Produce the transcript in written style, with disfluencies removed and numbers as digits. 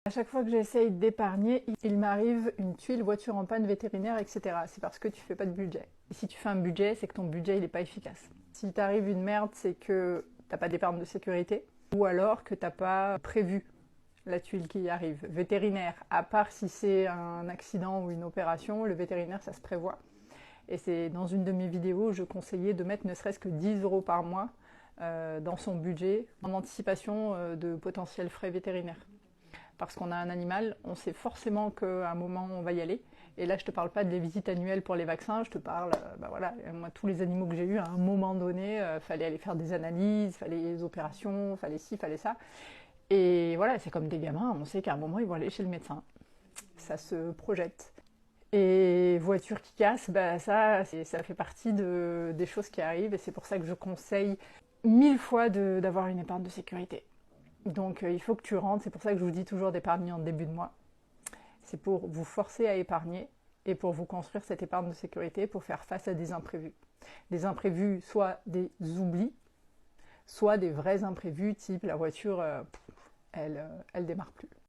À chaque fois que j'essaye d'épargner, il m'arrive une tuile, voiture en panne, vétérinaire, etc. C'est parce que tu fais pas de budget. Et si tu fais un budget, c'est que ton budget il est pas efficace. Si t'arrive une merde, c'est que t'as pas d'épargne de sécurité, ou alors que t'as pas prévu la tuile qui arrive. Vétérinaire, à part si c'est un accident ou une opération, le vétérinaire ça se prévoit. Et c'est dans une de mes vidéos, je conseillais de mettre ne serait-ce que 10 € par mois dans son budget en anticipation de potentiels frais vétérinaires. Parce qu'on a un animal, on sait forcément qu'à un moment on va y aller. Et là, je te parle pas des visites annuelles pour les vaccins, je te parle, voilà, moi tous les animaux que j'ai eus, à un moment donné, fallait aller faire des analyses, fallait des opérations, fallait ci, fallait ça. Et voilà, c'est comme des gamins, on sait qu'à un moment ils vont aller chez le médecin. Ça se projette. Et voiture qui casse, ça fait partie des choses qui arrivent et c'est pour ça que je conseille 1000 fois d'avoir une épargne de sécurité. Donc il faut que tu rentres, c'est pour ça que je vous dis toujours d'épargner en début de mois. C'est pour vous forcer à épargner et pour vous construire cette épargne de sécurité pour faire face à des imprévus. Des imprévus, soit des oublis, soit des vrais imprévus, type la voiture, elle démarre plus.